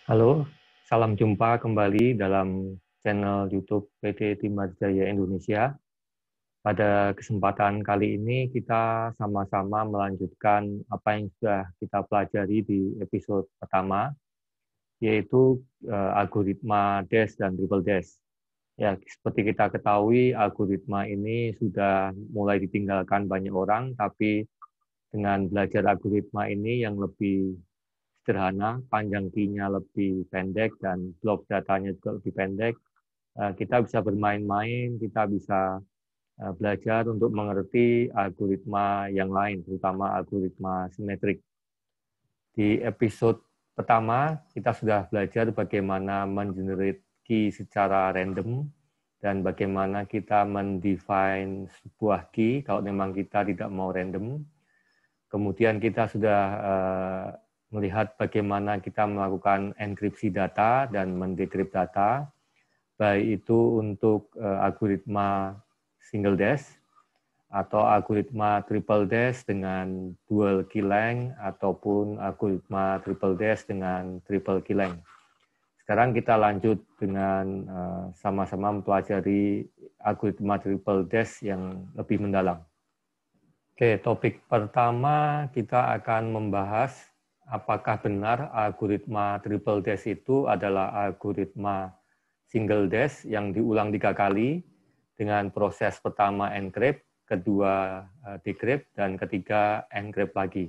Halo, salam jumpa kembali dalam channel YouTube PT Timar Jaya Indonesia. Pada kesempatan kali ini kita sama-sama melanjutkan apa yang sudah kita pelajari di episode pertama, yaitu algoritma DES dan triple DES. Ya, seperti kita ketahui, algoritma ini sudah mulai ditinggalkan banyak orang, tapi dengan belajar algoritma ini yang lebih sederhana, panjang key-nya lebih pendek, dan blok datanya juga lebih pendek, kita bisa bermain-main, kita bisa belajar untuk mengerti algoritma yang lain, terutama algoritma simetrik. Di episode pertama, kita sudah belajar bagaimana mengenerate key secara random, dan bagaimana kita mendefine sebuah key kalau memang kita tidak mau random. Kemudian kita sudah melihat bagaimana kita melakukan enkripsi data dan mendekrip data, baik itu untuk algoritma single dash atau algoritma triple dash dengan dual key length ataupun algoritma triple dash dengan triple key length. Sekarang kita lanjut dengan sama-sama mempelajari algoritma triple dash yang lebih mendalam. Oke, topik pertama kita akan membahas apakah benar algoritma triple dash itu adalah algoritma single dash yang diulang 3 kali dengan proses pertama encrypt, kedua decrypt, dan ketiga encrypt lagi.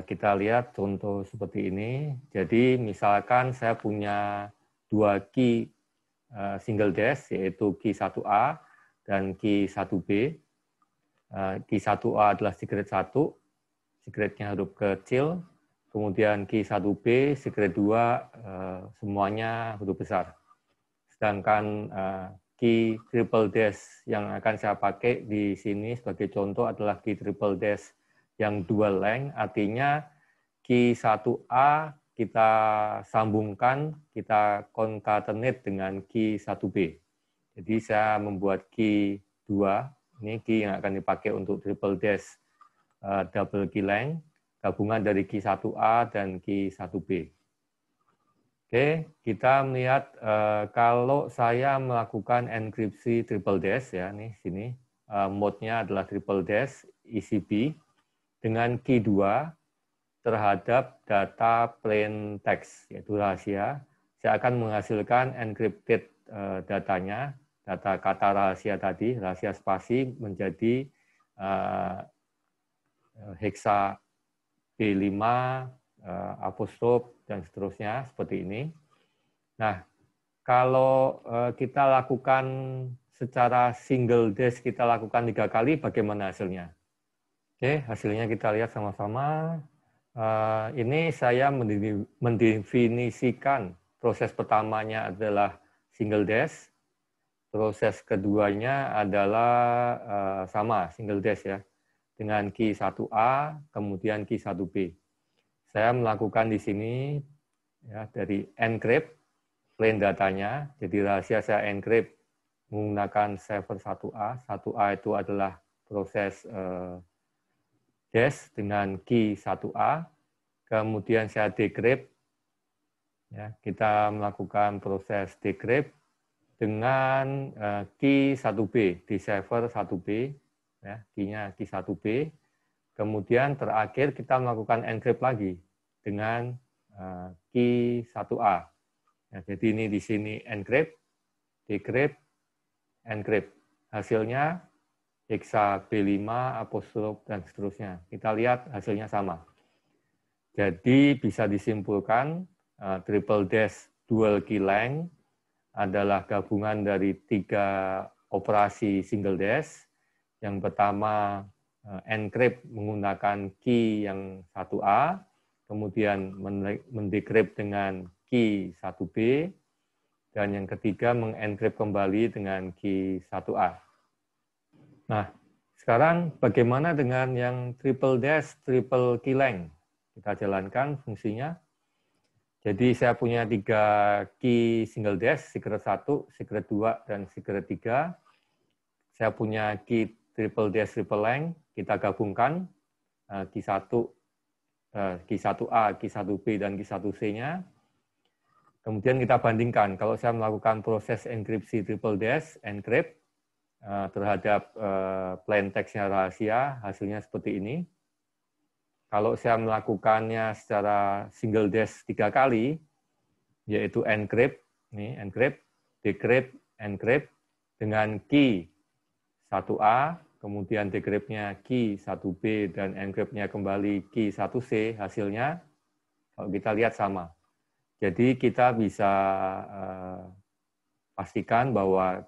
Kita lihat contoh seperti ini. Jadi misalkan saya punya 2 key single dash, yaitu key 1A dan key 1B. Key 1A adalah secret 1, secretnya huruf kecil, kemudian key 1B, secret 2, semuanya huruf besar. Sedangkan key triple dash yang akan saya pakai di sini sebagai contoh adalah key triple dash yang dual length, artinya key 1A kita sambungkan, kita concatenate dengan key 1B. Jadi saya membuat key 2, ini key yang akan dipakai untuk triple dash double key length, gabungan dari key 1A dan key 1B. Oke, kita melihat kalau saya melakukan enkripsi triple dash, ya, nih sini, mode-nya adalah triple dash ECB, dengan key 2 terhadap data plain text, yaitu rahasia, saya akan menghasilkan encrypted datanya, data kata rahasia tadi, rahasia spasi, menjadi hexa B5, apostrof, dan seterusnya, seperti ini. Nah, kalau kita lakukan secara single dash, kita lakukan 3 kali, bagaimana hasilnya? Oke, hasilnya kita lihat sama-sama. Ini saya mendefinisikan proses pertamanya adalah single dash, proses keduanya adalah sama, single dash ya, dengan key 1A, kemudian key 1B. Saya melakukan di sini ya, dari encrypt, plain datanya, jadi rahasia saya encrypt menggunakan server 1A. 1A itu adalah proses dash dengan key 1A, kemudian saya decrypt, ya, kita melakukan proses decrypt dengan key 1B, di server 1B, ya, key-nya key 1B, kemudian terakhir kita melakukan encrypt lagi dengan key 1A. Ya, jadi ini di sini encrypt, decrypt, encrypt. Hasilnya hexa B5, apostrof, dan seterusnya. Kita lihat hasilnya sama. Jadi bisa disimpulkan triple dash dual key length adalah gabungan dari 3 operasi single dash. Yang pertama encrypt menggunakan key yang 1A, kemudian mendecrypt dengan key 1B, dan yang ketiga mengencrypt kembali dengan key 1A. Nah, sekarang bagaimana dengan yang triple dash, triple key length? Kita jalankan fungsinya. Jadi saya punya 3 key single dash, secret 1, secret 2, dan secret 3. Saya punya key triple dash, triple length, kita gabungkan, key 1 key 1A, key 1B, dan key 1C-nya. Kemudian kita bandingkan, kalau saya melakukan proses enkripsi triple dash, encrypt, terhadap plain text-nya rahasia, hasilnya seperti ini. Kalau saya melakukannya secara single dash 3 kali, yaitu encrypt, encrypt, decrypt, encrypt, dengan key 1A, kemudian decrypt-nya key 1B, dan encrypt-nya kembali key 1C, hasilnya kalau kita lihat sama. Jadi kita bisa pastikan bahwa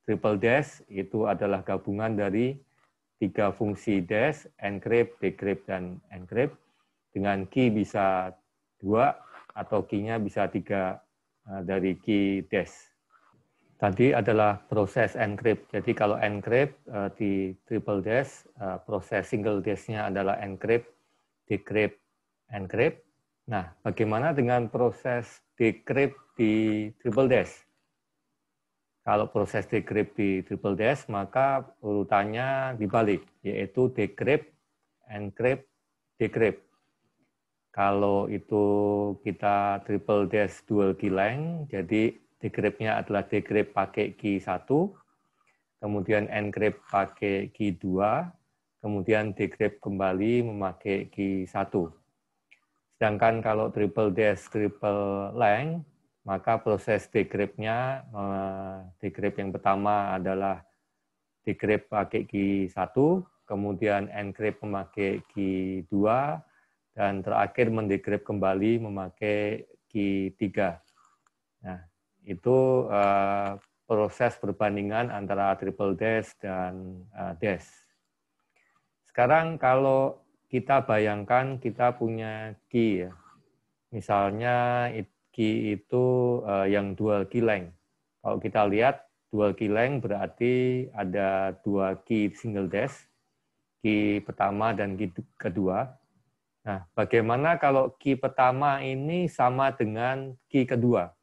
triple dash itu adalah gabungan dari 3 fungsi dash, encrypt, decrypt, dan encrypt, dengan key bisa 2 atau key-nya bisa 3 dari key dash. Tadi adalah proses encrypt. Jadi kalau encrypt di triple dash, proses single dash-nya adalah encrypt, decrypt, encrypt. Nah, bagaimana dengan proses decrypt di triple dash? Kalau proses decrypt di triple dash, maka urutannya dibalik, yaitu decrypt, encrypt, decrypt. Kalau itu kita triple dash dual key length, jadi decrypt-nya adalah decrypt pakai key 1, kemudian encrypt pakai key 2, kemudian decrypt kembali memakai key 1. Sedangkan kalau triple dash triple length, maka proses decrypt-nya, decrypt yang pertama adalah decrypt pakai key 1, kemudian encrypt memakai key 2, dan terakhir mendecrypt kembali memakai key 3. Nah, itu proses perbandingan antara triple dash dan dash. Sekarang kalau kita bayangkan kita punya key, ya. Misalnya key itu yang dual key length. Kalau kita lihat dual key length berarti ada 2 key single dash, key pertama dan key kedua. Nah, bagaimana kalau key pertama ini sama dengan key kedua?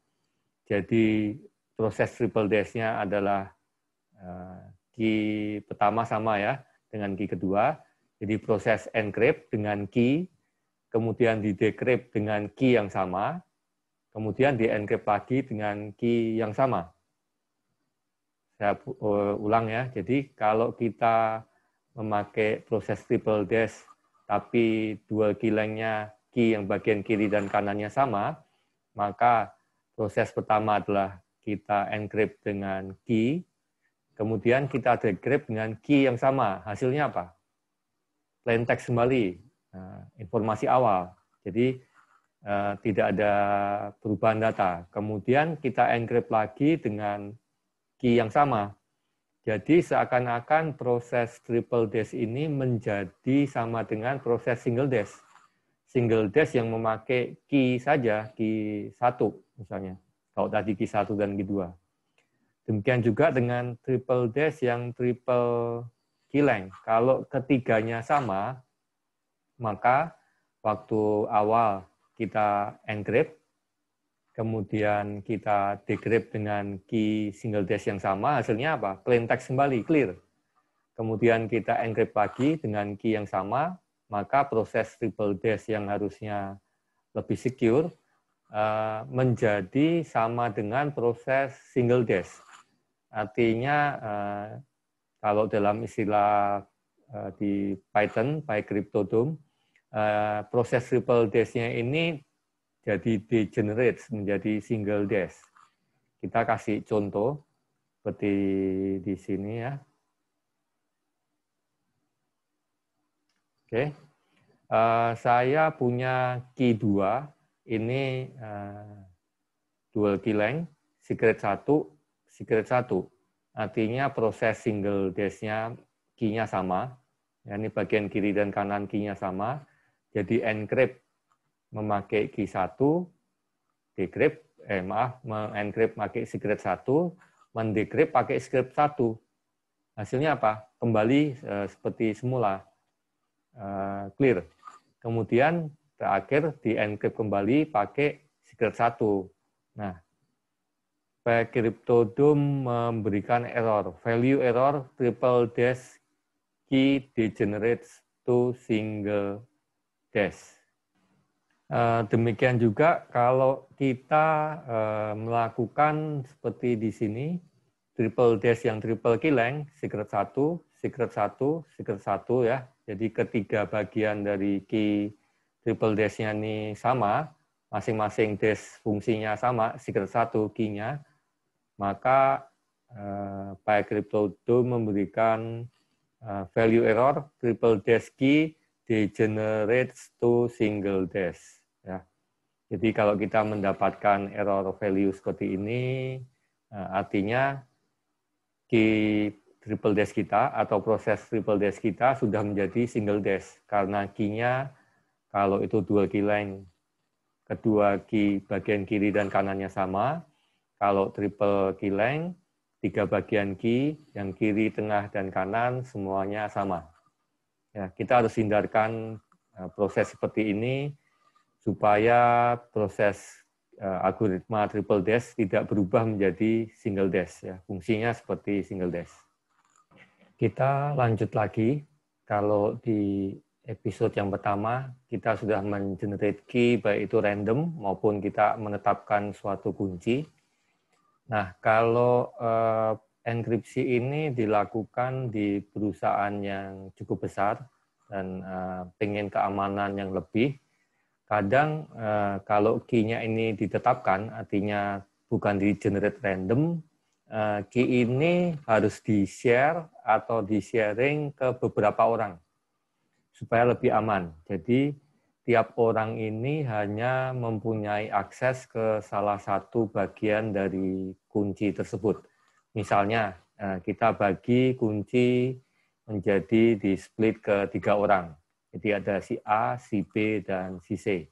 Jadi proses triple dash-nya adalah key pertama sama ya dengan key kedua. Jadi proses encrypt dengan key, kemudian di decrypt dengan key yang sama, kemudian di encrypt lagi dengan key yang sama. Saya ulang ya. Jadi kalau kita memakai proses triple dash tapi dual key length-nya key yang bagian kiri dan kanannya sama, maka proses pertama adalah kita encrypt dengan key, kemudian kita decrypt dengan key yang sama. Hasilnya apa? Plain text kembali, informasi awal. Jadi tidak ada perubahan data. Kemudian kita encrypt lagi dengan key yang sama. Jadi seakan-akan proses triple dash ini menjadi sama dengan proses single dash. Single dash yang memakai key saja, key 1 misalnya. Kalau tadi key 1 dan key 2. Demikian juga dengan triple dash yang triple key length. Kalau ketiganya sama, maka waktu awal kita encrypt, kemudian kita decrypt dengan key single dash yang sama, hasilnya apa? Plain text kembali, clear. Kemudian kita encrypt lagi dengan key yang sama, maka proses triple dash yang harusnya lebih secure menjadi sama dengan proses single dash. Artinya kalau dalam istilah di Python, PyCryptodome, proses triple dash-nya ini jadi degenerate menjadi single dash. Kita kasih contoh seperti di sini ya. Oke, saya punya key 2, ini dual key length, secret 1, secret 1. Artinya proses single dash-nya, key-nya sama. Ya, ini bagian kiri dan kanan key-nya sama. Jadi encrypt memakai key 1, decrypt, encrypt pakai secret 1, mendecrypt pakai secret 1. Hasilnya apa? Kembali seperti semula. Clear. Kemudian terakhir di encrypt kembali pakai secret 1. Nah, PyCryptodome memberikan error, value error triple dash key degenerates to single dash. Demikian juga kalau kita melakukan seperti di sini, triple dash yang triple key length, secret 1, secret 1, secret 1 ya. Jadi ketiga bagian dari key triple dash-nya ini sama, masing-masing dash fungsinya sama, secret 1 key-nya, maka PyCrypto memberikan value error triple dash key degenerates to single dash. Ya. Jadi kalau kita mendapatkan error value seperti ini, artinya key triple dash kita atau proses triple dash kita sudah menjadi single dash karena key-nya kalau itu dual key length, kedua key bagian kiri dan kanannya sama. Kalau triple key length, 3 bagian key, yang kiri, tengah, dan kanan semuanya sama. Ya, kita harus hindarkan proses seperti ini supaya proses algoritma triple dash tidak berubah menjadi single dash. Ya, fungsinya seperti single dash. Kita lanjut lagi. Kalau di episode yang pertama, kita sudah men-generate key, baik itu random maupun kita menetapkan suatu kunci. Nah, kalau enkripsi ini dilakukan di perusahaan yang cukup besar dan pengen keamanan yang lebih, kadang kalau key-nya ini ditetapkan, artinya bukan di-generate random, key ini harus di-share atau di-sharing ke beberapa orang supaya lebih aman. Jadi, tiap orang ini hanya mempunyai akses ke salah satu bagian dari kunci tersebut. Misalnya, kita bagi kunci menjadi di split ke 3 orang. Jadi ada si A, si B, dan si C.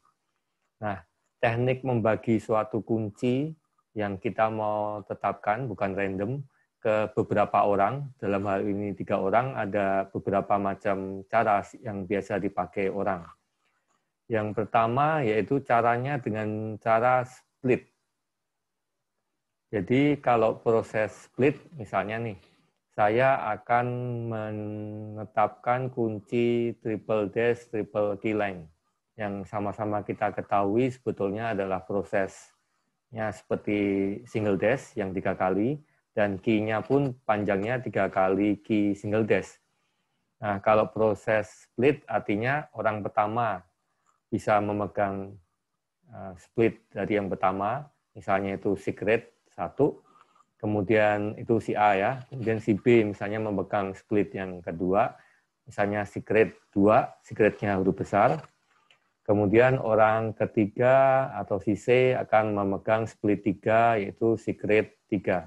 Nah, teknik membagi suatu kunci yang kita mau tetapkan, bukan random, ke beberapa orang, dalam hal ini 3 orang, ada beberapa macam cara yang biasa dipakai orang. Yang pertama yaitu caranya dengan cara split. Jadi kalau proses split, misalnya nih, saya akan menetapkan kunci triple dash, triple key length. Yang sama-sama kita ketahui sebetulnya adalah prosesnya seperti single dash yang 3 kali, dan key-nya pun panjangnya 3 kali key single dash. Nah, kalau proses split artinya orang pertama bisa memegang split dari yang pertama, misalnya itu secret 1, kemudian itu si A ya, kemudian si B misalnya memegang split yang kedua, misalnya secret 2, secretnya huruf besar, kemudian orang ketiga atau si C akan memegang split 3, yaitu secret 3.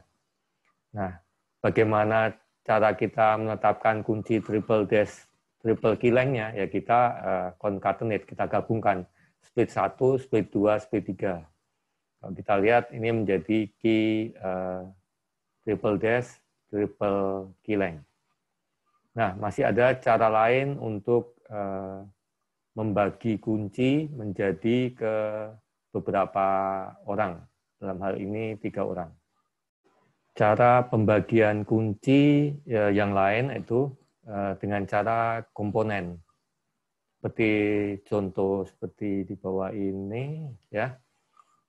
Nah, bagaimana cara kita menetapkan kunci triple dash, triple key length-nya, ya kita concatenate, kita gabungkan split 1, split 2, split 3. Kalau kita lihat ini menjadi key triple dash, triple key length. Nah, masih ada cara lain untuk membagi kunci menjadi ke beberapa orang. Dalam hal ini 3 orang. Cara pembagian kunci yang lain itu dengan cara komponen. Seperti contoh seperti di bawah ini ya.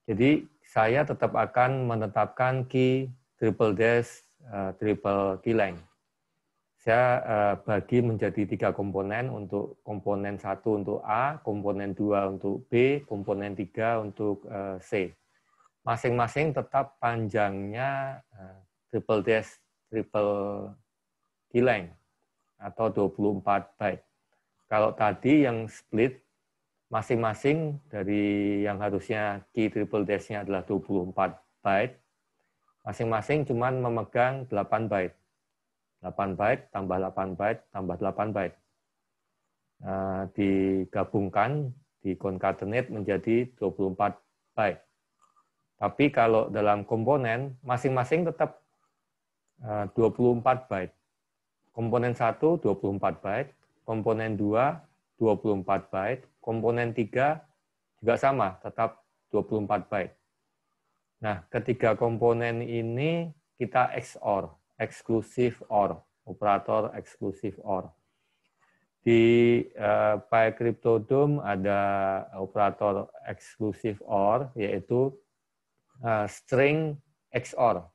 Jadi saya tetap akan menetapkan key triple dash, triple key length. Saya bagi menjadi 3 komponen, untuk komponen 1 untuk A, komponen 2 untuk B, komponen 3 untuk C. Masing-masing tetap panjangnya triple dash, triple key length atau 24 byte. Kalau tadi yang split, masing-masing dari yang harusnya key triple dash-nya adalah 24 byte, masing-masing cuma memegang 8 byte. 8 byte tambah 8 byte tambah 8 byte. Digabungkan, di concatenate menjadi 24 byte. Tapi kalau dalam komponen, masing-masing tetap 24 byte. Komponen 1, 24 byte. Komponen 2, 24 byte. Komponen 3 juga sama, tetap 24 byte. Nah, ketiga komponen ini kita XOR, exclusive OR, operator exclusive OR. Di PyCryptodome ada operator exclusive OR, yaitu string XOR.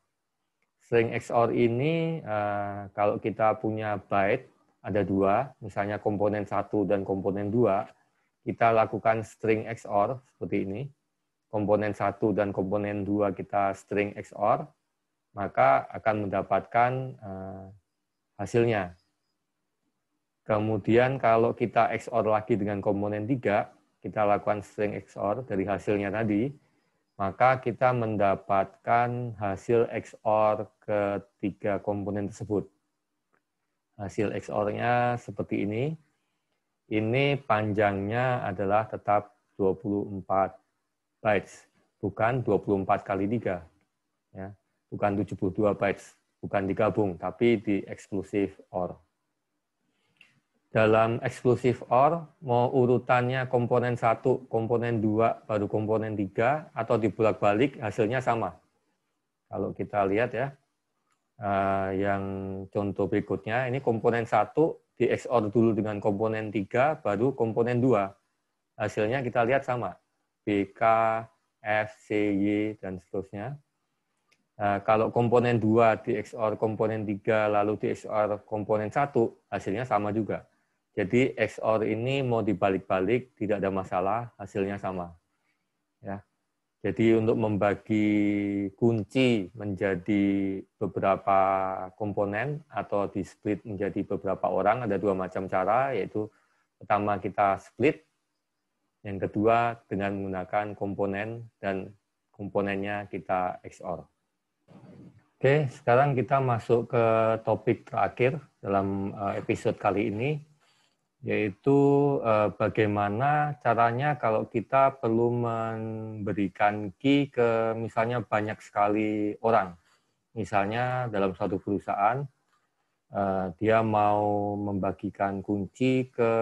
String XOR ini kalau kita punya byte, ada dua, misalnya komponen 1 dan komponen 2, kita lakukan string XOR seperti ini. Komponen 1 dan komponen 2 kita string XOR, maka akan mendapatkan hasilnya. Kemudian kalau kita XOR lagi dengan komponen 3, kita lakukan string XOR dari hasilnya tadi, maka kita mendapatkan hasil XOR ketiga komponen tersebut. Hasil XOR-nya seperti ini. Ini panjangnya adalah tetap 24 bytes, bukan 24 kali 3. Ya, bukan 72 bytes, bukan digabung, tapi di exclusive OR. Dalam exclusive OR, mau urutannya komponen 1, komponen 2, baru komponen 3, atau dibulak-balik, hasilnya sama. Kalau kita lihat ya, yang contoh berikutnya, ini komponen 1 di XOR dulu dengan komponen 3, baru komponen 2. Hasilnya kita lihat sama. BK, F, C, Y, dan seterusnya. Kalau komponen 2 di XOR komponen 3, lalu di XOR komponen 1, hasilnya sama juga. Jadi XOR ini mau dibalik-balik tidak ada masalah, hasilnya sama. Ya. Jadi untuk membagi kunci menjadi beberapa komponen atau di split menjadi beberapa orang ada dua macam cara, yaitu pertama kita split, yang kedua dengan menggunakan komponen dan komponennya kita XOR. Oke, sekarang kita masuk ke topik terakhir dalam episode kali ini, yaitu bagaimana caranya kalau kita perlu memberikan key ke misalnya banyak sekali orang. Misalnya dalam suatu perusahaan, dia mau membagikan kunci ke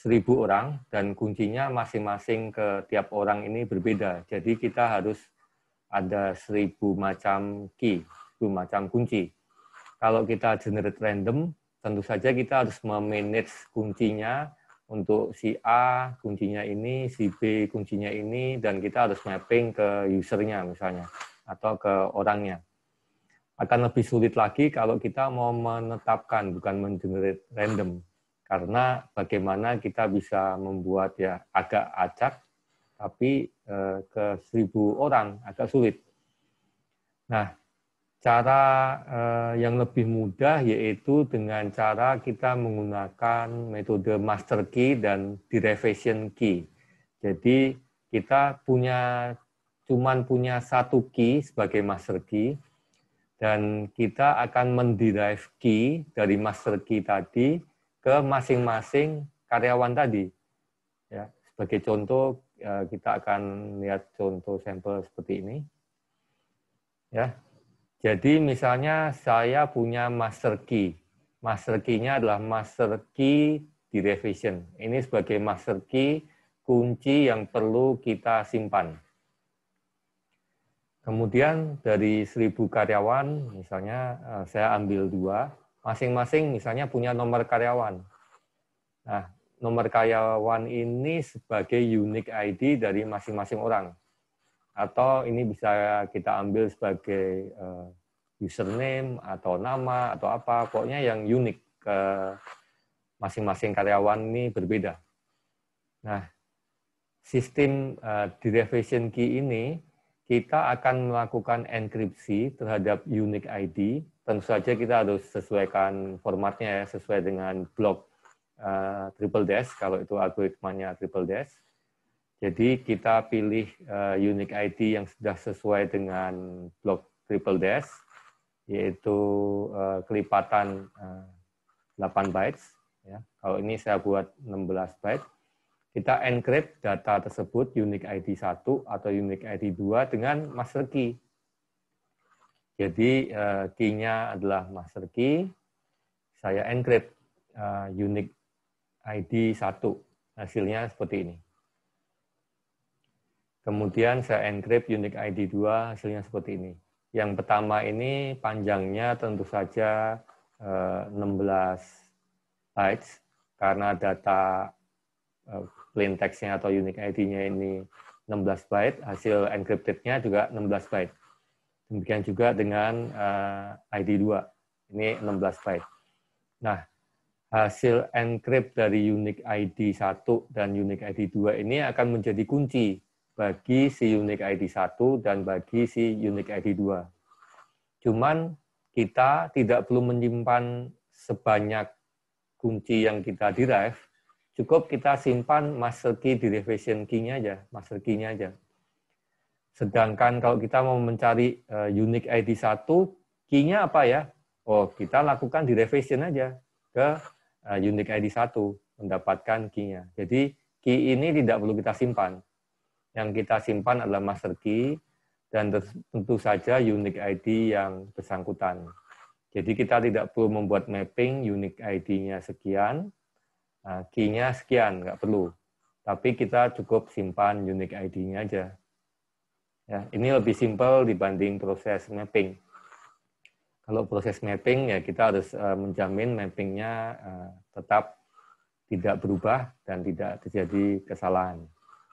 1.000 orang, dan kuncinya masing-masing ke tiap orang ini berbeda. Jadi kita harus ada 1.000 macam key, 1.000 macam kunci. Kalau kita generate random, tentu saja kita harus memanage kuncinya untuk si A, kuncinya ini, si B, kuncinya ini, dan kita harus mapping ke usernya misalnya, atau ke orangnya. Akan lebih sulit lagi kalau kita mau menetapkan, bukan mengenerate random. Karena bagaimana kita bisa membuat ya agak acak, tapi ke 1.000 orang agak sulit. Nah, cara yang lebih mudah yaitu dengan cara kita menggunakan metode master key dan derivation key. Jadi kita cuman punya satu key sebagai master key, dan kita akan menderive key dari master key tadi ke masing-masing karyawan tadi. Ya, sebagai contoh kita akan lihat contoh sampel seperti ini. Ya. Jadi misalnya saya punya master key. Master key-nya adalah master key derivation. Ini sebagai master key kunci yang perlu kita simpan. Kemudian dari 1.000 karyawan, misalnya saya ambil 2, masing-masing misalnya punya nomor karyawan. Nah, nomor karyawan ini sebagai unique ID dari masing-masing orang. Atau ini bisa kita ambil sebagai username atau nama atau apa, pokoknya yang unik ke masing-masing karyawan ini berbeda. Nah, sistem derivation key ini kita akan melakukan enkripsi terhadap unique ID. Tentu saja kita harus sesuaikan formatnya ya, sesuai dengan blok triple dash kalau itu algoritmanya triple dash. Jadi kita pilih unique ID yang sudah sesuai dengan blok triple dash, yaitu kelipatan 8 bytes. Ya. Kalau ini saya buat 16 bytes. Kita encrypt data tersebut, unique ID 1 atau unique ID 2 dengan master key. Jadi key-nya adalah master key, saya encrypt unique ID 1. Hasilnya seperti ini. Kemudian saya encrypt unique ID 2, hasilnya seperti ini. Yang pertama ini panjangnya tentu saja 16 bytes, karena data plain text-nya atau unique ID-nya ini 16 byte, hasil encrypted-nya juga 16 byte. Demikian juga dengan ID 2, ini 16 byte. Nah, hasil encrypt dari unique ID 1 dan unique ID 2 ini akan menjadi kunci bagi si unique ID 1 dan bagi si unique ID 2. Cuman kita tidak perlu menyimpan sebanyak kunci yang kita derive, cukup kita simpan master key derivation key-nya aja, master key-nya aja. Sedangkan kalau kita mau mencari unique ID 1, key-nya apa ya? Oh, kita lakukan derivation aja ke unique ID 1, mendapatkan key-nya. Jadi, key ini tidak perlu kita simpan. Yang kita simpan adalah master key, dan tentu saja unique ID yang bersangkutan. Jadi kita tidak perlu membuat mapping unique ID-nya sekian, key-nya sekian, nggak perlu. Tapi kita cukup simpan unique ID-nya aja. Ya, ini lebih simpel dibanding proses mapping. Kalau proses mapping, ya kita harus menjamin mapping-nya tetap tidak berubah dan tidak terjadi kesalahan.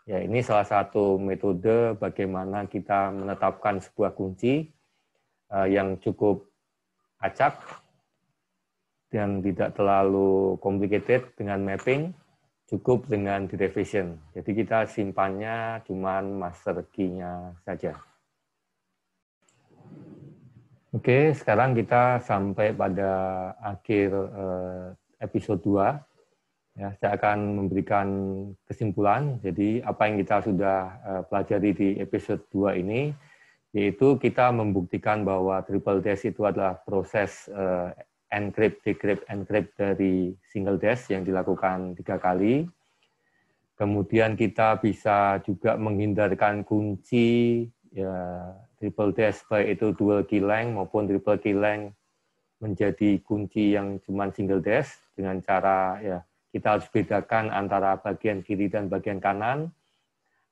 Ya, ini salah satu metode bagaimana kita menetapkan sebuah kunci yang cukup acak dan tidak terlalu complicated dengan mapping, cukup dengan derivation. Jadi kita simpannya cuma master key-nya saja. Oke, sekarang kita sampai pada akhir episode 2. Ya, saya akan memberikan kesimpulan. Jadi apa yang kita sudah pelajari di episode 2 ini, yaitu kita membuktikan bahwa triple dash itu adalah proses encrypt, decrypt, encrypt dari single dash yang dilakukan 3 kali. Kemudian kita bisa juga menghindarkan kunci ya, triple dash, baik itu dual key length maupun triple key length menjadi kunci yang cuma single dash dengan cara ya kita harus bedakan antara bagian kiri dan bagian kanan,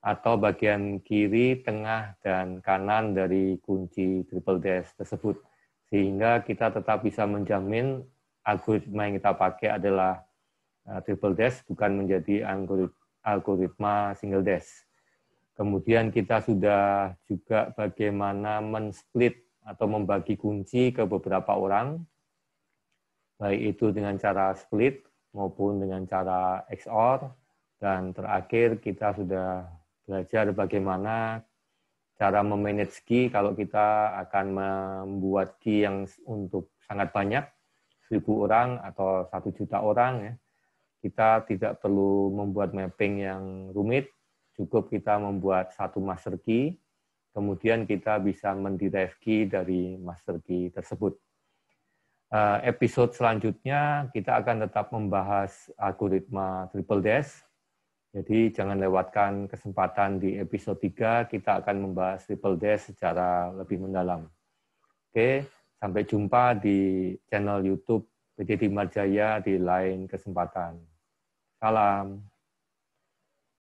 atau bagian kiri, tengah, dan kanan dari kunci triple dash tersebut. Sehingga kita tetap bisa menjamin algoritma yang kita pakai adalah triple dash, bukan menjadi algoritma single dash. Kemudian kita sudah juga bagaimana men-split atau membagi kunci ke beberapa orang, baik itu dengan cara split, maupun dengan cara XOR, dan terakhir kita sudah belajar bagaimana cara memanage key kalau kita akan membuat key yang untuk sangat banyak, 1.000 orang atau 1 juta orang. Ya. Kita tidak perlu membuat mapping yang rumit, cukup kita membuat satu master key, kemudian kita bisa menderive key dari master key tersebut. Episode selanjutnya kita akan tetap membahas algoritma triple dash. Jadi jangan lewatkan kesempatan di episode 3, kita akan membahas triple dash secara lebih mendalam. Oke, sampai jumpa di channel YouTube PT Timar Jaya di lain kesempatan. Salam.